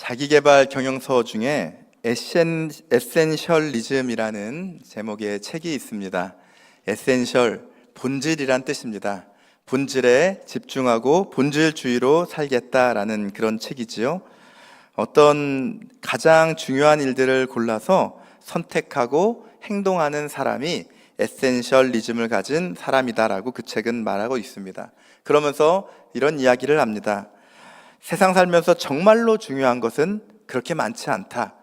자기계발 경영서 중에 에센셜리즘이라는 제목의 책이 있습니다. 에센셜, 본질이란 뜻입니다. 본질에 집중하고 본질주의로 살겠다라는 그런 책이지요. 어떤 가장 중요한 일들을 골라서 선택하고 행동하는 사람이 에센셜리즘을 가진 사람이다라고 그 책은 말하고 있습니다. 그러면서 이런 이야기를 합니다. 세상 살면서 정말로 중요한 것은 그렇게 많지 않다.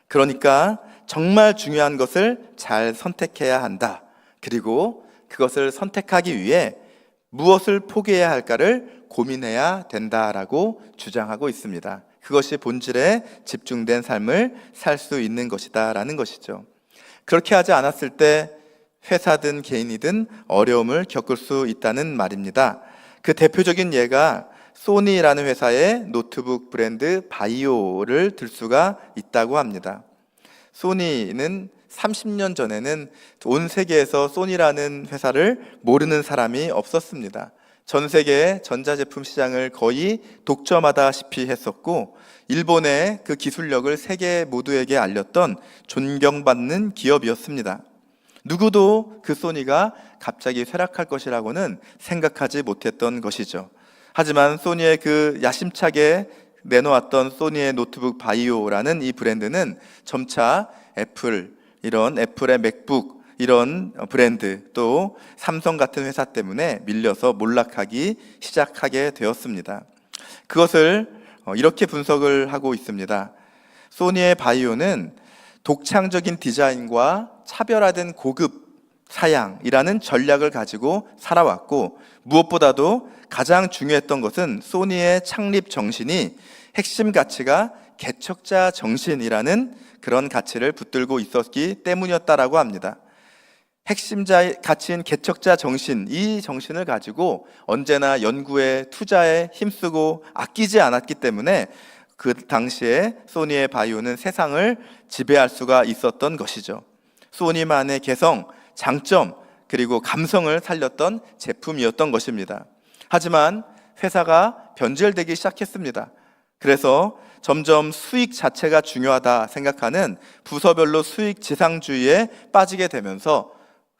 그러니까 정말 중요한 것을 잘 선택해야 한다. 그리고 그것을 선택하기 위해 무엇을 포기해야 할까를 고민해야 된다라고 주장하고 있습니다. 그것이 본질에 집중된 삶을 살 수 있는 것이다라는 것이죠. 그렇게 하지 않았을 때 회사든 개인이든 어려움을 겪을 수 있다는 말입니다. 그 대표적인 예가 소니라는 회사의 노트북 브랜드 바이오를 들 수가 있다고 합니다. 소니는 30년 전에는 온 세계에서 소니라는 회사를 모르는 사람이 없었습니다. 전 세계 전자제품 시장을 거의 독점하다시피 했었고, 일본의 그 기술력을 세계 모두에게 알렸던 존경받는 기업이었습니다. 누구도 그 소니가 갑자기 쇠락할 것이라고는 생각하지 못했던 것이죠. 하지만 소니의 그 야심차게 내놓았던 소니의 노트북 바이오라는 이 브랜드는 점차 애플, 이런 애플의 맥북, 이런 브랜드, 또 삼성 같은 회사 때문에 밀려서 몰락하기 시작하게 되었습니다. 그것을 이렇게 분석을 하고 있습니다. 소니의 바이오는 독창적인 디자인과 차별화된 고급 사양이라는 전략을 가지고 살아왔고, 무엇보다도 가장 중요했던 것은 소니의 창립 정신이 핵심 가치가 개척자 정신이라는 그런 가치를 붙들고 있었기 때문이었다라고 합니다. 핵심 가치인 개척자 정신, 이 정신을 가지고 언제나 연구에 투자에 힘쓰고 아끼지 않았기 때문에 그 당시에 소니의 바이오는 세상을 지배할 수가 있었던 것이죠. 소니만의 개성, 장점, 그리고 감성을 살렸던 제품이었던 것입니다. 하지만 회사가 변절되기 시작했습니다. 그래서 점점 수익 자체가 중요하다 생각하는 부서별로 수익 지상주의에 빠지게 되면서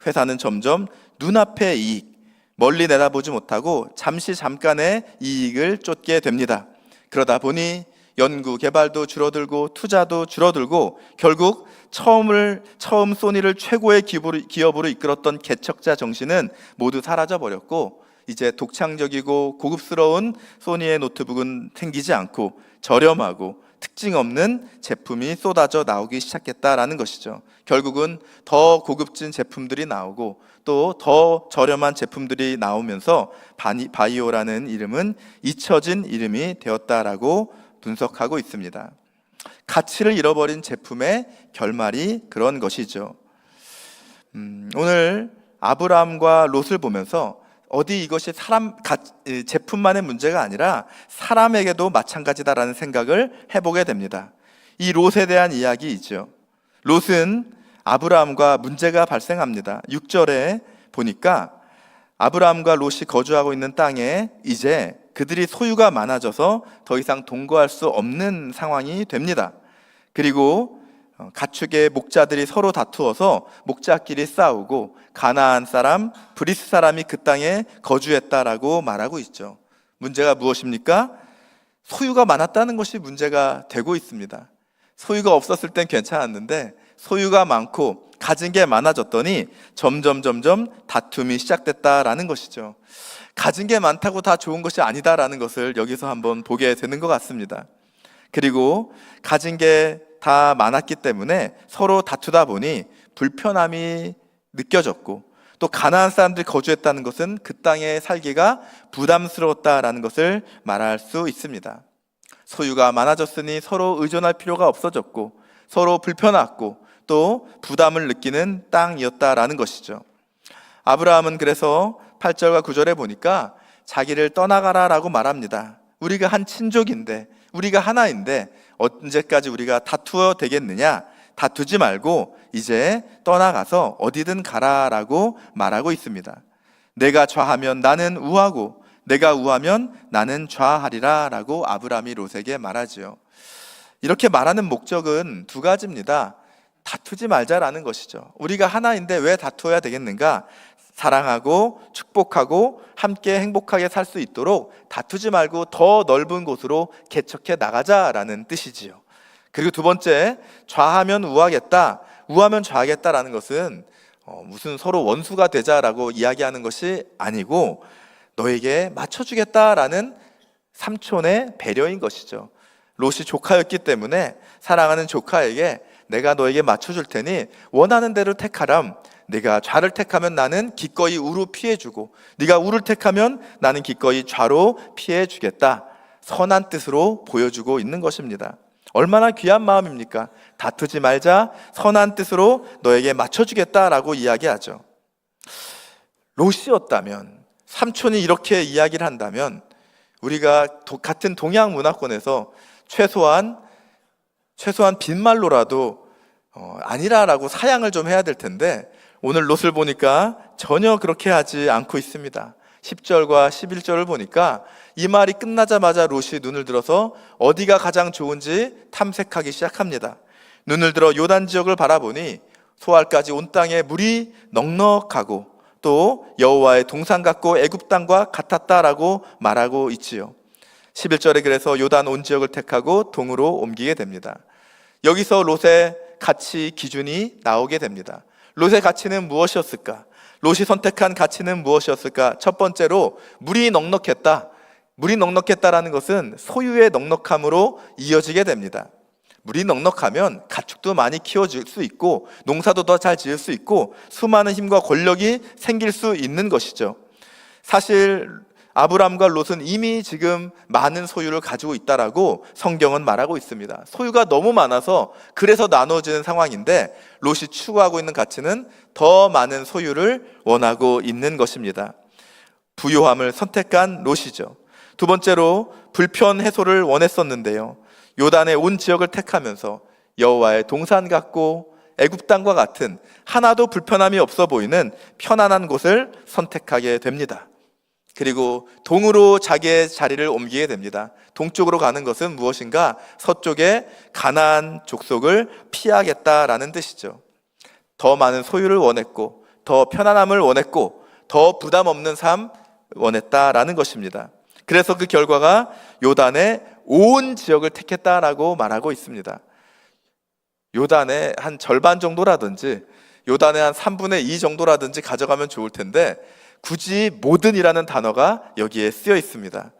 회사는 점점 눈앞의 이익, 멀리 내다보지 못하고 잠깐의 이익을 쫓게 됩니다. 그러다 보니 연구 개발도 줄어들고 투자도 줄어들고 결국 처음 소니를 최고의 기업으로 이끌었던 개척자 정신은 모두 사라져 버렸고, 이제 독창적이고 고급스러운 소니의 노트북은 생기지 않고 저렴하고 특징 없는 제품이 쏟아져 나오기 시작했다라는 것이죠. 결국은 더 고급진 제품들이 나오고 또 더 저렴한 제품들이 나오면서 바이오라는 이름은 잊혀진 이름이 되었다라고 분석하고 있습니다. 가치를 잃어버린 제품의 결말이 그런 것이죠. 오늘 아브라함과 롯을 보면서 어디 이것이 제품만의 문제가 아니라 사람에게도 마찬가지다라는 생각을 해보게 됩니다. 이 롯에 대한 이야기이죠. 롯은 아브라함과 문제가 발생합니다. 6절에 보니까 아브라함과 롯이 거주하고 있는 땅에 이제 그들이 소유가 많아져서 더 이상 동거할 수 없는 상황이 됩니다. 그리고 가축의 목자들이 서로 다투어서 목자끼리 싸우고 가나안 사람, 브리스 사람이 그 땅에 거주했다라고 말하고 있죠. 문제가 무엇입니까? 소유가 많았다는 것이 문제가 되고 있습니다. 소유가 없었을 땐 괜찮았는데 소유가 많고 가진 게 많아졌더니 점점 다툼이 시작됐다라는 것이죠. 가진 게 많다고 다 좋은 것이 아니다라는 것을 여기서 한번 보게 되는 것 같습니다. 그리고 가진 게 다 많았기 때문에 서로 다투다 보니 불편함이 느껴졌고, 또 가나안 사람들이 거주했다는 것은 그 땅에 살기가 부담스러웠다라는 것을 말할 수 있습니다. 소유가 많아졌으니 서로 의존할 필요가 없어졌고 서로 불편했고 또 부담을 느끼는 땅이었다라는 것이죠. 아브라함은 그래서 8절과 9절에 보니까 자기를 떠나가라라고 말합니다. 우리가 한 친족인데, 우리가 하나인데 언제까지 우리가 다투어 되겠느냐? 다투지 말고 이제 떠나가서 어디든 가라라고 말하고 있습니다. 내가 좌하면 나는 우하고 내가 우하면 나는 좌하리라 라고 아브라함이 롯에게 말하지요. 이렇게 말하는 목적은 두 가지입니다. 다투지 말자라는 것이죠. 우리가 하나인데 왜 다투어야 되겠는가? 사랑하고 축복하고 함께 행복하게 살 수 있도록 다투지 말고 더 넓은 곳으로 개척해 나가자라는 뜻이지요. 그리고 두 번째, 좌하면 우하겠다, 우하면 좌하겠다라는 것은 무슨 서로 원수가 되자라고 이야기하는 것이 아니고 너에게 맞춰주겠다라는 삼촌의 배려인 것이죠. 롯이 조카였기 때문에 사랑하는 조카에게 내가 너에게 맞춰줄 테니 원하는 대로 택하람. 네가 좌를 택하면 나는 기꺼이 우로 피해주고 네가 우를 택하면 나는 기꺼이 좌로 피해주겠다. 선한 뜻으로 보여주고 있는 것입니다. 얼마나 귀한 마음입니까? 다투지 말자, 선한 뜻으로 너에게 맞춰주겠다라고 이야기하죠. 롯이었다면, 삼촌이 이렇게 이야기를 한다면 우리가 같은 동양 문화권에서 최소한 빈말로라도 아니라라고 사양을 좀 해야 될 텐데 오늘 롯을 보니까 전혀 그렇게 하지 않고 있습니다. 10절과 11절을 보니까 이 말이 끝나자마자 롯이 눈을 들어서 어디가 가장 좋은지 탐색하기 시작합니다. 눈을 들어 요단 지역을 바라보니 소알까지 온 땅에 물이 넉넉하고 또 여호와의 동산 같고 애굽 땅과 같았다라고 말하고 있지요. 11절에 그래서 요단 온 지역을 택하고 동으로 옮기게 됩니다. 여기서 롯의 가치 기준이 나오게 됩니다. 롯의 가치는 무엇이었을까? 롯이 선택한 가치는 무엇이었을까? 첫 번째로 물이 넉넉했다. 물이 넉넉했다라는 것은 소유의 넉넉함으로 이어지게 됩니다. 물이 넉넉하면 가축도 많이 키워줄 수 있고 농사도 더 잘 지을 수 있고 수많은 힘과 권력이 생길 수 있는 것이죠. 사실 아브람과 롯은 이미 지금 많은 소유를 가지고 있다라고 성경은 말하고 있습니다. 소유가 너무 많아서 그래서 나눠지는 상황인데 롯이 추구하고 있는 가치는 더 많은 소유를 원하고 있는 것입니다. 부요함을 선택한 롯이죠. 두 번째로 불편 해소를 원했었는데요. 요단의 온 지역을 택하면서 여호와의 동산 같고 애굽 땅과 같은 하나도 불편함이 없어 보이는 편안한 곳을 선택하게 됩니다. 그리고 동으로 자기의 자리를 옮기게 됩니다. 동쪽으로 가는 것은 무엇인가? 서쪽의 가나안 족속을 피하겠다라는 뜻이죠. 더 많은 소유를 원했고 더 편안함을 원했고 더 부담 없는 삶 원했다라는 것입니다. 그래서 그 결과가 요단의 온 지역을 택했다라고 말하고 있습니다. 요단의 한 절반 정도라든지 요단의 한 3분의 2 정도라든지 가져가면 좋을 텐데 굳이 모든이라는 단어가 여기에 쓰여 있습니다.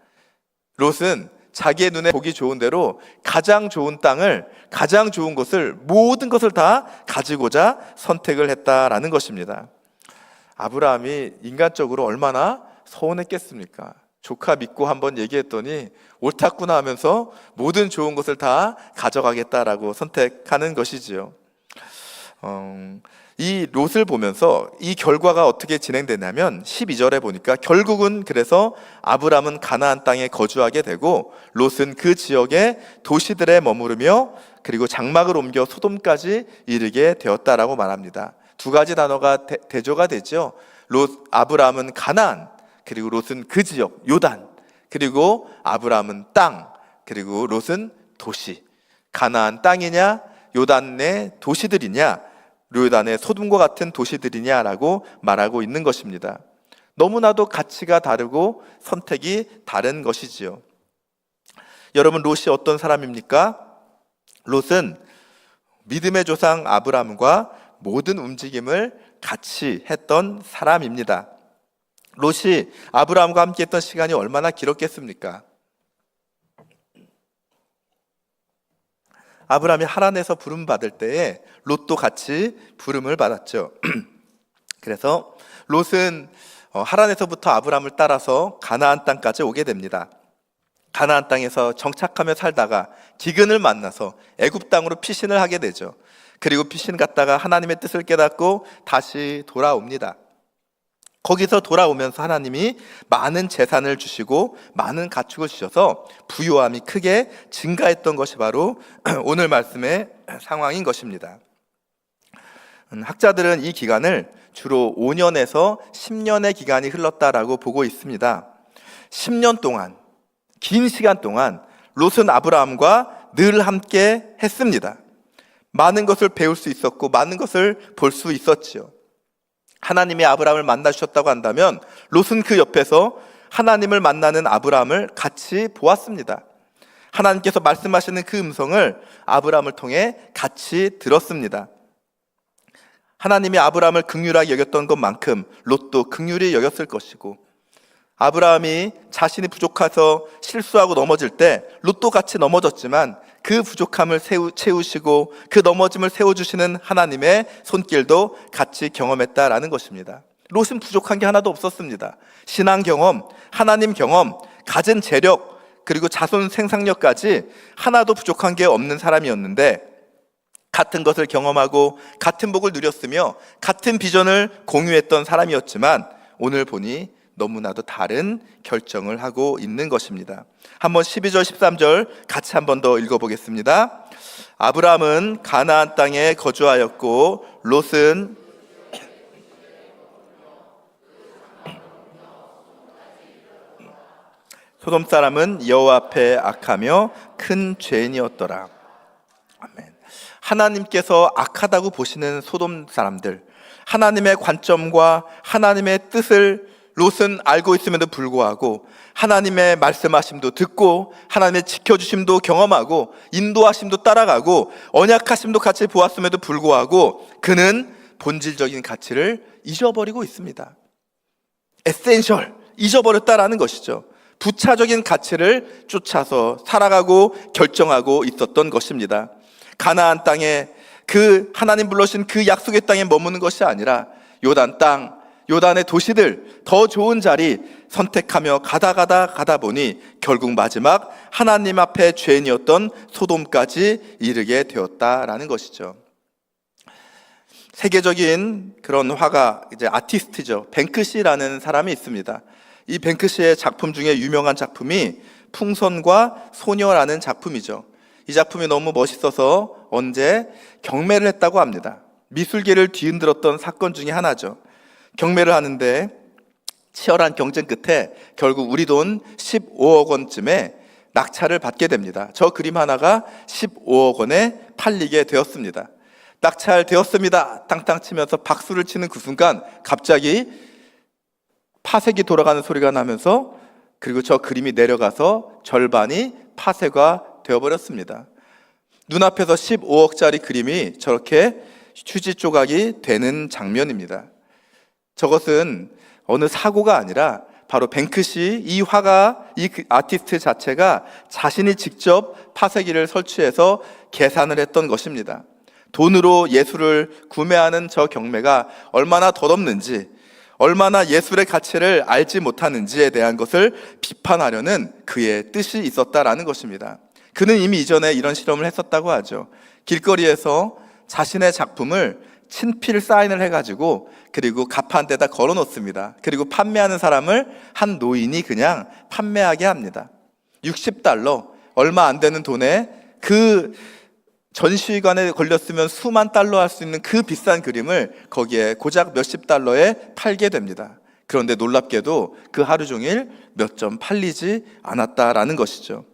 롯은 자기의 눈에 보기 좋은 대로 가장 좋은 땅을, 가장 좋은 것을, 모든 것을 다 가지고자 선택을 했다라는 것입니다. 아브라함이 인간적으로 얼마나 서운했겠습니까? 조카 믿고 한번 얘기했더니 옳았구나 하면서 모든 좋은 것을 다 가져가겠다라고 선택하는 것이지요. 이 롯을 보면서 이 결과가 어떻게 진행되냐면 12절에 보니까 결국은 그래서 아브람은 가나안 땅에 거주하게 되고 롯은 그 지역의 도시들에 머무르며 그리고 장막을 옮겨 소돔까지 이르게 되었다라고 말합니다. 두 가지 단어가 대조가 되죠. 아브람은 가나안, 그리고 롯은 그 지역 요단, 그리고 아브람은 땅, 그리고 롯은 도시. 가나안 땅이냐 요단 내 도시들이냐 요단의 소돔과 같은 도시들이냐라고 말하고 있는 것입니다. 너무나도 가치가 다르고 선택이 다른 것이지요. 여러분, 롯이 어떤 사람입니까? 롯은 믿음의 조상 아브람과 모든 움직임을 같이 했던 사람입니다. 롯이 아브람과 함께 했던 시간이 얼마나 길었겠습니까? 아브람이 하란에서 부름 받을 때에 롯도 같이 부름을 받았죠. 그래서 롯은 하란에서부터 아브람을 따라서 가나안 땅까지 오게 됩니다. 가나안 땅에서 정착하며 살다가 기근을 만나서 애굽 땅으로 피신을 하게 되죠. 그리고 피신 갔다가 하나님의 뜻을 깨닫고 다시 돌아옵니다. 거기서 돌아오면서 하나님이 많은 재산을 주시고 많은 가축을 주셔서 부요함이 크게 증가했던 것이 바로 오늘 말씀의 상황인 것입니다. 학자들은 이 기간을 주로 5년에서 10년의 기간이 흘렀다라고 보고 있습니다. 10년 동안, 긴 시간 동안 롯은 아브라함과 늘 함께 했습니다. 많은 것을 배울 수 있었고 많은 것을 볼 수 있었지요. 하나님이 아브라함을 만나주셨다고 한다면 롯은 그 옆에서 하나님을 만나는 아브라함을 같이 보았습니다. 하나님께서 말씀하시는 그 음성을 아브라함을 통해 같이 들었습니다. 하나님이 아브라함을 긍휼하게 여겼던 것만큼 롯도 긍휼히 여겼을 것이고, 아브라함이 자신이 부족해서 실수하고 넘어질 때 롯도 같이 넘어졌지만 그 부족함을 채우시고 그 넘어짐을 세워주시는 하나님의 손길도 같이 경험했다라는 것입니다. 롯은 부족한 게 하나도 없었습니다. 신앙 경험, 하나님 경험, 가진 재력, 그리고 자손 생산력까지 하나도 부족한 게 없는 사람이었는데, 같은 것을 경험하고 같은 복을 누렸으며 같은 비전을 공유했던 사람이었지만 오늘 보니 너무나도 다른 결정을 하고 있는 것입니다. 한번 12절 13절 같이 한 번 더 읽어보겠습니다. 아브라함은 가나안 땅에 거주하였고 롯은 소돔 사람은 여호와 앞에 악하며 큰 죄인이었더라. 아멘. 하나님께서 악하다고 보시는 소돔 사람들, 하나님의 관점과 하나님의 뜻을 롯은 알고 있음에도 불구하고 하나님의 말씀하심도 듣고 하나님의 지켜주심도 경험하고 인도하심도 따라가고 언약하심도 같이 보았음에도 불구하고 그는 본질적인 가치를 잊어버리고 있습니다. 에센셜, 잊어버렸다라는 것이죠. 부차적인 가치를 쫓아서 살아가고 결정하고 있었던 것입니다. 가나안 땅에 그 하나님 불러신 그 약속의 땅에 머무는 것이 아니라 요단 땅, 요단의 도시들, 더 좋은 자리 선택하며 가다 보니 결국 마지막 하나님 앞에 죄인이었던 소돔까지 이르게 되었다라는 것이죠. 세계적인 그런 화가, 이제 아티스트죠. 뱅크시라는 사람이 있습니다. 이 뱅크시의 작품 중에 유명한 작품이 풍선과 소녀라는 작품이죠. 이 작품이 너무 멋있어서 언제 경매를 했다고 합니다. 미술계를 뒤흔들었던 사건 중에 하나죠. 경매를 하는데 치열한 경쟁 끝에 결국 우리 돈 15억 원쯤에 낙찰을 받게 됩니다. 저 그림 하나가 15억 원에 팔리게 되었습니다. 낙찰되었습니다. 탕탕 치면서 박수를 치는 그 순간 갑자기 파색이 돌아가는 소리가 나면서, 그리고 저 그림이 내려가서 절반이 파쇄가 되어버렸습니다. 눈앞에서 15억짜리 그림이 저렇게 휴지 조각이 되는 장면입니다. 저것은 어느 사고가 아니라 바로 뱅크시, 이 화가, 이 아티스트 자체가 자신이 직접 파쇄기를 설치해서 계산을 했던 것입니다. 돈으로 예술을 구매하는 저 경매가 얼마나 덧없는지, 얼마나 예술의 가치를 알지 못하는지에 대한 것을 비판하려는 그의 뜻이 있었다라는 것입니다. 그는 이미 이전에 이런 실험을 했었다고 하죠. 길거리에서 자신의 작품을 친필 사인을 해가지고 그리고 가판대다 걸어 놓습니다. 그리고 판매하는 사람을 한 노인이 그냥 판매하게 합니다. 60달러, 얼마 안 되는 돈에 그 전시관에 걸렸으면 수만 달러 할 수 있는 그 비싼 그림을 거기에 고작 몇십 달러에 팔게 됩니다. 그런데 놀랍게도 그 하루 종일 몇 점 팔리지 않았다라는 것이죠.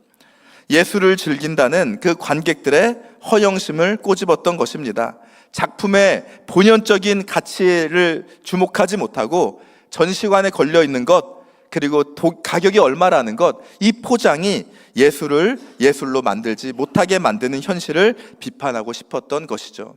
예술을 즐긴다는 그 관객들의 허영심을 꼬집었던 것입니다. 작품의 본연적인 가치를 주목하지 못하고 전시관에 걸려 있는 것, 그리고 가격이 얼마라는 것, 이 포장이 예술을 예술로 만들지 못하게 만드는 현실을 비판하고 싶었던 것이죠.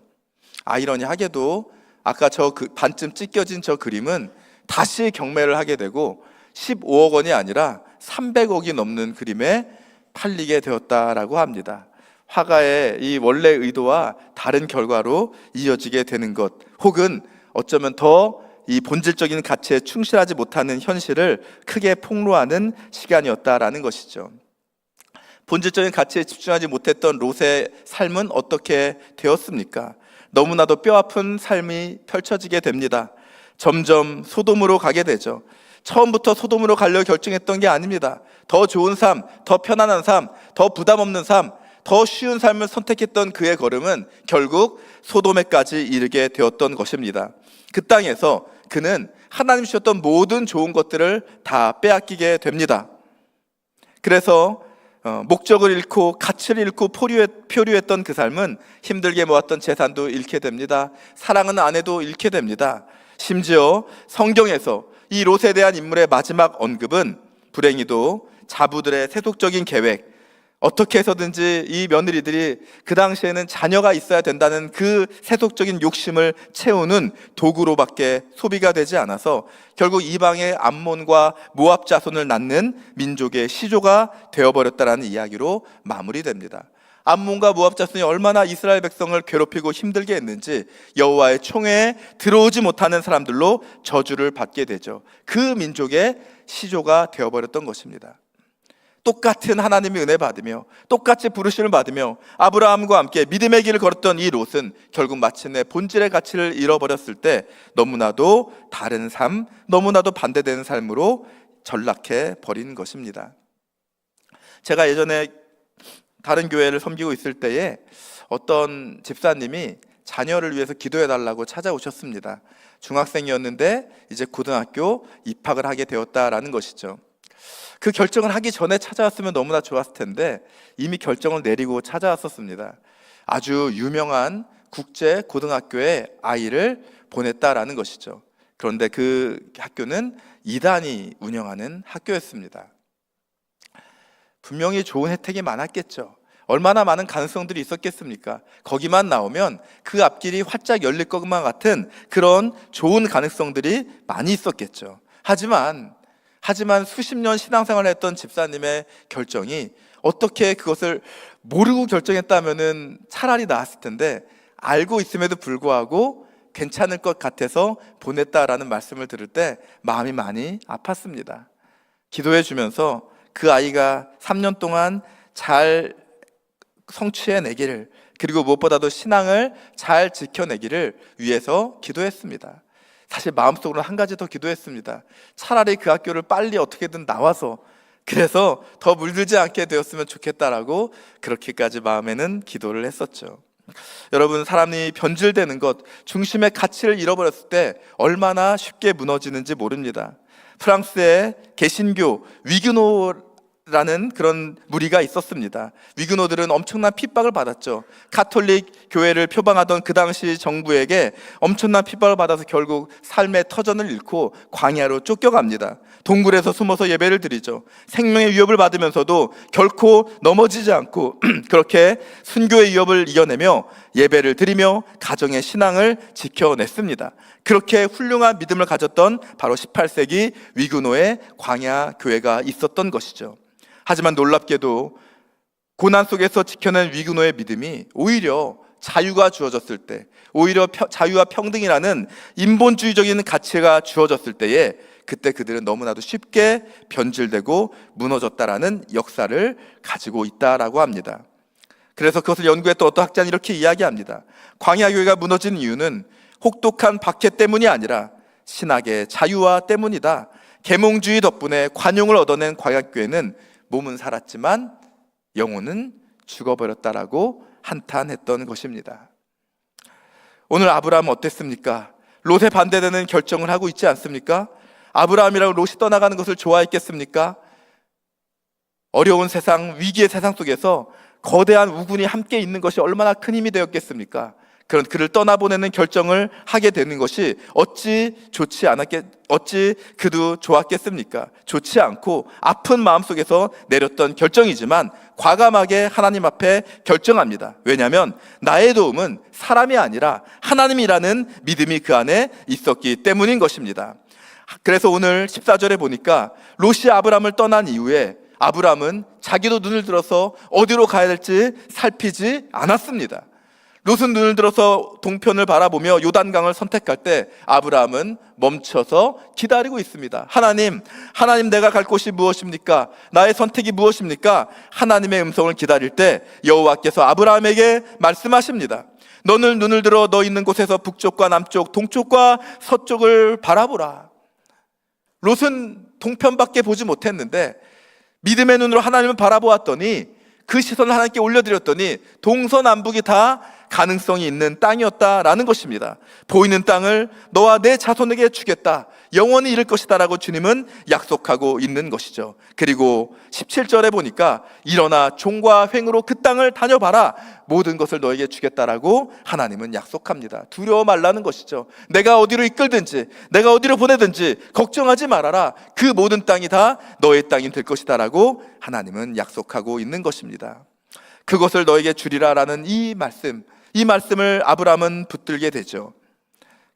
아이러니하게도 아까 저 반쯤 찢겨진 저 그림은 다시 경매를 하게 되고 15억 원이 아니라 300억이 넘는 그림에 팔리게 되었다라고 합니다. 화가의 이 원래 의도와 다른 결과로 이어지게 되는 것, 혹은 어쩌면 더 이 본질적인 가치에 충실하지 못하는 현실을 크게 폭로하는 시간이었다라는 것이죠. 본질적인 가치에 집중하지 못했던 롯의 삶은 어떻게 되었습니까? 너무나도 뼈아픈 삶이 펼쳐지게 됩니다. 점점 소돔으로 가게 되죠. 처음부터 소돔으로 가려고 결정했던 게 아닙니다. 더 좋은 삶, 더 편안한 삶, 더 부담 없는 삶, 더 쉬운 삶을 선택했던 그의 걸음은 결국 소돔에까지 이르게 되었던 것입니다. 그 땅에서 그는 하나님 주셨던 모든 좋은 것들을 다 빼앗기게 됩니다. 그래서 목적을 잃고 가치를 잃고 표류했던 그 삶은 힘들게 모았던 재산도 잃게 됩니다. 사랑하는 아내도 잃게 됩니다. 심지어 성경에서 이 롯에 대한 인물의 마지막 언급은 불행히도 자부들의 세속적인 계획, 어떻게 해서든지 이 며느리들이 그 당시에는 자녀가 있어야 된다는 그 세속적인 욕심을 채우는 도구로밖에 소비가 되지 않아서 결국 이방의 암몬과 모압 자손을 낳는 민족의 시조가 되어버렸다라는 이야기로 마무리됩니다. 암몬과 모압 자손이 얼마나 이스라엘 백성을 괴롭히고 힘들게 했는지 여호와의 총회에 들어오지 못하는 사람들로 저주를 받게 되죠. 그 민족의 시조가 되어버렸던 것입니다. 똑같은 하나님의 은혜 받으며 똑같이 부르심을 받으며 아브라함과 함께 믿음의 길을 걸었던 이 롯은 결국 마침내 본질의 가치를 잃어버렸을 때 너무나도 다른 삶, 너무나도 반대되는 삶으로 전락해 버린 것입니다. 제가 예전에 다른 교회를 섬기고 있을 때에 어떤 집사님이 자녀를 위해서 기도해 달라고 찾아오셨습니다. 중학생이었는데 이제 고등학교 입학을 하게 되었다라는 것이죠. 그 결정을 하기 전에 찾아왔으면 너무나 좋았을 텐데 이미 결정을 내리고 찾아왔었습니다. 아주 유명한 국제 고등학교에 아이를 보냈다라는 것이죠. 그런데 그 학교는 이단이 운영하는 학교였습니다. 분명히 좋은 혜택이 많았겠죠. 얼마나 많은 가능성들이 있었겠습니까? 거기만 나오면 그 앞길이 활짝 열릴 것만 같은 그런 좋은 가능성들이 많이 있었겠죠. 하지만 수십 년 신앙생활을 했던 집사님의 결정이 어떻게 그것을 모르고 결정했다면은 차라리 나았을 텐데 알고 있음에도 불구하고 괜찮을 것 같아서 보냈다라는 말씀을 들을 때 마음이 많이 아팠습니다. 기도해 주면서 그 아이가 3년 동안 잘 성취해내기를, 그리고 무엇보다도 신앙을 잘 지켜내기를 위해서 기도했습니다. 사실 마음속으로는 한 가지 더 기도했습니다. 차라리 그 학교를 빨리 어떻게든 나와서 그래서 더 물들지 않게 되었으면 좋겠다라고 그렇게까지 마음에는 기도를 했었죠. 여러분, 사람이 변질되는 것, 중심의 가치를 잃어버렸을 때 얼마나 쉽게 무너지는지 모릅니다. 프랑스의 개신교 위그노라는 그런 무리가 있었습니다. 위그노들은 엄청난 핍박을 받았죠. 가톨릭 교회를 표방하던 그 당시 정부에게 엄청난 핍박을 받아서 결국 삶의 터전을 잃고 광야로 쫓겨갑니다. 동굴에서 숨어서 예배를 드리죠. 생명의 위협을 받으면서도 결코 넘어지지 않고 그렇게 순교의 위협을 이겨내며 예배를 드리며 가정의 신앙을 지켜냈습니다. 그렇게 훌륭한 믿음을 가졌던 바로 18세기 위그노의 광야 교회가 있었던 것이죠. 하지만 놀랍게도 고난 속에서 지켜낸 위그노의 믿음이 오히려 자유가 주어졌을 때, 오히려 자유와 평등이라는 인본주의적인 가치가 주어졌을 때에 그때 그들은 너무나도 쉽게 변질되고 무너졌다라는 역사를 가지고 있다라고 합니다. 그래서 그것을 연구했던 어떤 학자는 이렇게 이야기합니다. 광야교회가 무너진 이유는 혹독한 박해 때문이 아니라 신학의 자유화 때문이다. 계몽주의 덕분에 관용을 얻어낸 광야교회는 몸은 살았지만 영혼은 죽어버렸다라고 한탄했던 것입니다. 오늘 아브라함은 어땠습니까? 롯에 반대되는 결정을 하고 있지 않습니까? 아브라함이라고 롯이 떠나가는 것을 좋아했겠습니까? 어려운 세상, 위기의 세상 속에서 거대한 우군이 함께 있는 것이 얼마나 큰 힘이 되었겠습니까? 그런 그를 떠나보내는 결정을 하게 되는 것이 어찌 그도 좋았겠습니까? 좋지 않고 아픈 마음속에서 내렸던 결정이지만 과감하게 하나님 앞에 결정합니다. 왜냐하면 나의 도움은 사람이 아니라 하나님이라는 믿음이 그 안에 있었기 때문인 것입니다. 그래서 오늘 14절에 보니까 롯이 아브라함을 떠난 이후에 아브라함은 자기도 눈을 들어서 어디로 가야 될지 살피지 않았습니다. 롯은 눈을 들어서 동편을 바라보며 요단강을 선택할 때 아브라함은 멈춰서 기다리고 있습니다. 하나님 내가 갈 곳이 무엇입니까? 나의 선택이 무엇입니까? 하나님의 음성을 기다릴 때 여호와께서 아브라함에게 말씀하십니다. 너는 눈을 들어 너 있는 곳에서 북쪽과 남쪽, 동쪽과 서쪽을 바라보라. 롯은 동편밖에 보지 못했는데 믿음의 눈으로 하나님을 바라보았더니 그 시선을 하나님께 올려드렸더니 동서남북이 다 가능성이 있는 땅이었다라는 것입니다. 보이는 땅을 너와 내 자손에게 주겠다, 영원히 이룰 것이다 라고 주님은 약속하고 있는 것이죠. 그리고 17절에 보니까 일어나 종과 횡으로 그 땅을 다녀봐라, 모든 것을 너에게 주겠다라고 하나님은 약속합니다. 두려워 말라는 것이죠. 내가 어디로 이끌든지, 내가 어디로 보내든지 걱정하지 말아라, 그 모든 땅이 다 너의 땅이 될 것이다 라고 하나님은 약속하고 있는 것입니다. 그것을 너에게 주리라 라는 이 말씀을 아브라함은 붙들게 되죠.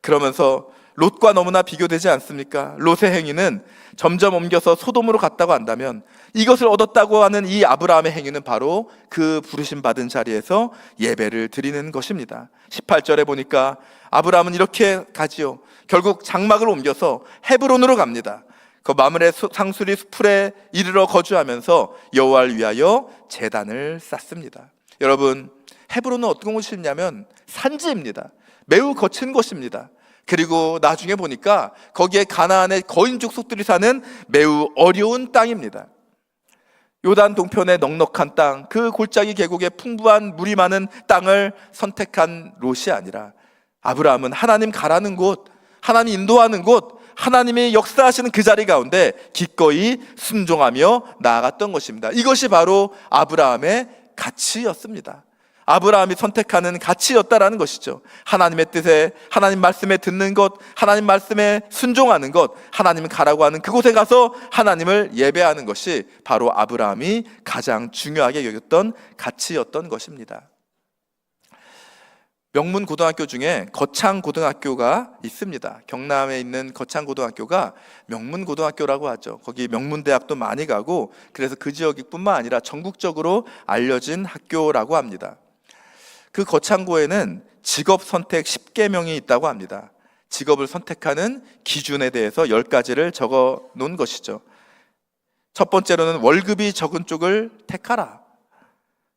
그러면서 롯과 너무나 비교되지 않습니까? 롯의 행위는 점점 옮겨서 소돔으로 갔다고 한다면, 이것을 얻었다고 하는 이 아브라함의 행위는 바로 그 부르심 받은 자리에서 예배를 드리는 것입니다. 18절에 보니까 아브라함은 이렇게 가지요. 결국 장막을 옮겨서 헤브론으로 갑니다. 그 마므레 상수리 수풀에 이르러 거주하면서 여호와를 위하여 제단을 쌓습니다. 여러분, 헤브론은 어떤 곳이냐면 산지입니다. 매우 거친 곳입니다. 그리고 나중에 보니까 거기에 가나안의 거인 족속들이 사는 매우 어려운 땅입니다. 요단 동편의 넉넉한 땅, 그 골짜기 계곡에 풍부한 물이 많은 땅을 선택한 롯이 아니라 아브라함은 하나님 가라는 곳, 하나님 인도하는 곳, 하나님이 역사하시는 그 자리 가운데 기꺼이 순종하며 나아갔던 것입니다. 이것이 바로 아브라함의 가치였습니다. 아브라함이 선택하는 가치였다라는 것이죠. 하나님의 뜻에, 하나님 말씀에 듣는 것, 하나님 말씀에 순종하는 것, 하나님 가라고 하는 그곳에 가서 하나님을 예배하는 것이 바로 아브라함이 가장 중요하게 여겼던 가치였던 것입니다. 명문 고등학교 중에 거창고등학교가 있습니다. 경남에 있는 거창고등학교가 명문고등학교라고 하죠. 거기 명문대학도 많이 가고, 그래서 그 지역뿐만 아니라 전국적으로 알려진 학교라고 합니다. 그 거창고에는 직업 선택 10계명이 있다고 합니다. 직업을 선택하는 기준에 대해서 10가지를 적어 놓은 것이죠. 첫 번째로는 월급이 적은 쪽을 택하라.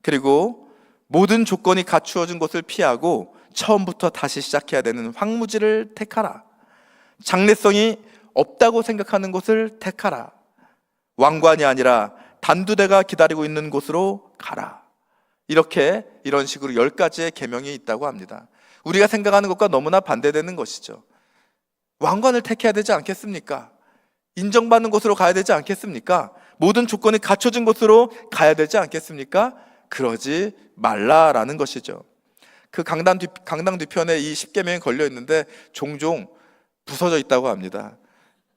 그리고 모든 조건이 갖추어진 것을 피하고 처음부터 다시 시작해야 되는 황무지를 택하라. 장래성이 없다고 생각하는 곳을 택하라. 왕관이 아니라 단두대가 기다리고 있는 곳으로 가라. 이런 식으로 10가지의 계명이 있다고 합니다. 우리가 생각하는 것과 너무나 반대되는 것이죠. 왕관을 택해야 되지 않겠습니까? 인정받는 곳으로 가야 되지 않겠습니까? 모든 조건이 갖춰진 곳으로 가야 되지 않겠습니까? 그러지 말라라는 것이죠. 그 강당 뒤편에 이 10계명이 걸려 있는데 종종 부서져 있다고 합니다.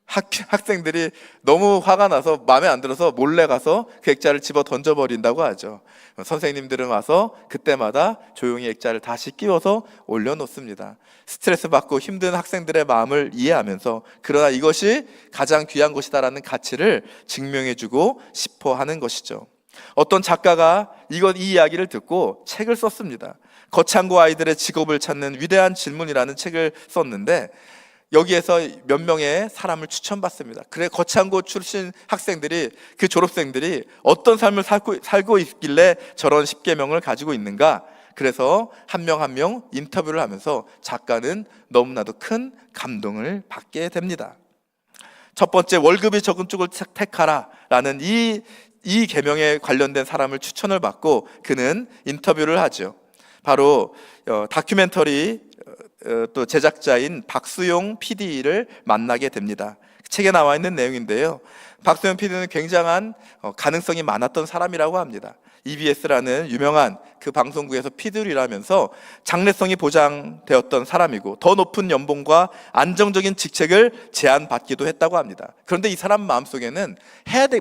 학생들이 너무 화가 나서 마음에 안 들어서 몰래 가서 그 액자를 집어 던져버린다고 하죠. 선생님들은 와서 그때마다 조용히 액자를 다시 끼워서 올려놓습니다. 스트레스 받고 힘든 학생들의 마음을 이해하면서, 그러나 이것이 가장 귀한 것이다라는 가치를 증명해주고 싶어 하는 것이죠. 어떤 작가가 이 이야기를 듣고 책을 썼습니다. 거창고 아이들의 직업을 찾는 위대한 질문이라는 책을 썼는데, 여기에서 몇 명의 사람을 추천받습니다. 그래, 거창고 출신 학생들이, 그 졸업생들이 어떤 삶을 살고 있길래 저런 10계명을 가지고 있는가? 그래서 한 명 한 명 인터뷰를 하면서 작가는 너무나도 큰 감동을 받게 됩니다. 첫 번째, 월급이 적은 쪽을 택하라 라는 이 계명에 관련된 사람을 추천을 받고 그는 인터뷰를 하죠. 바로 다큐멘터리 또 제작자인 박수용 PD를 만나게 됩니다. 책에 나와 있는 내용인데요, 박수용 PD는 굉장한 가능성이 많았던 사람이라고 합니다. EBS라는 유명한 그 방송국에서 PD를 일하면서 장래성이 보장되었던 사람이고, 더 높은 연봉과 안정적인 직책을 제안받기도 했다고 합니다. 그런데 이 사람 마음속에는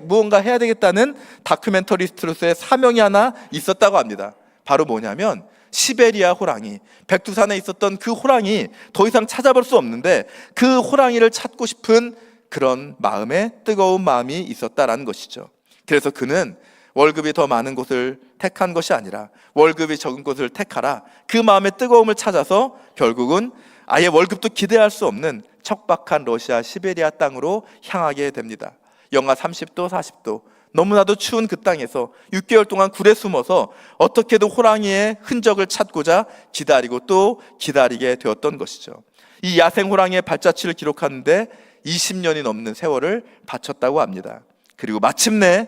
무언가 해야 되겠다는 다큐멘터리스트로서의 사명이 하나 있었다고 합니다. 바로 뭐냐면 시베리아 호랑이, 백두산에 있었던 그 호랑이 더 이상 찾아볼 수 없는데 그 호랑이를 찾고 싶은 그런 마음에 뜨거운 마음이 있었다라는 것이죠. 그래서 그는 월급이 더 많은 곳을 택한 것이 아니라 월급이 적은 곳을 택하라, 그 마음의 뜨거움을 찾아서 결국은 아예 월급도 기대할 수 없는 척박한 러시아 시베리아 땅으로 향하게 됩니다. 영하 30도 40도 너무나도 추운 그 땅에서 6개월 동안 굴에 숨어서 어떻게든 호랑이의 흔적을 찾고자 기다리고 또 기다리게 되었던 것이죠. 이 야생 호랑이의 발자취를 기록하는데 20년이 넘는 세월을 바쳤다고 합니다. 그리고 마침내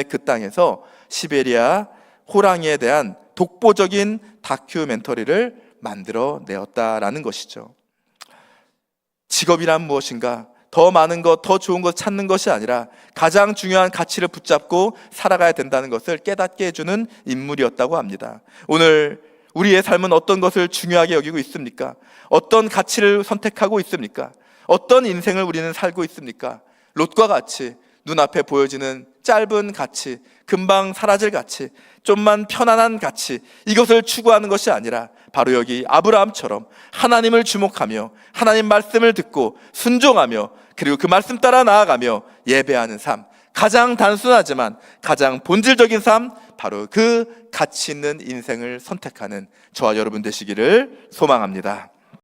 그 땅에서 시베리아 호랑이에 대한 독보적인 다큐멘터리를 만들어내었다라는 것이죠. 직업이란 무엇인가? 더 많은 것, 더 좋은 것 찾는 것이 아니라 가장 중요한 가치를 붙잡고 살아가야 된다는 것을 깨닫게 해주는 인물이었다고 합니다. 오늘 우리의 삶은 어떤 것을 중요하게 여기고 있습니까? 어떤 가치를 선택하고 있습니까? 어떤 인생을 우리는 살고 있습니까? 롯과 같이 눈앞에 보여지는 짧은 가치, 금방 사라질 가치, 좀만 편안한 가치, 이것을 추구하는 것이 아니라 바로 여기 아브라함처럼 하나님을 주목하며 하나님 말씀을 듣고 순종하며 그리고 그 말씀 따라 나아가며 예배하는 삶, 가장 단순하지만 가장 본질적인 삶, 바로 그 가치 있는 인생을 선택하는 저와 여러분 되시기를 소망합니다.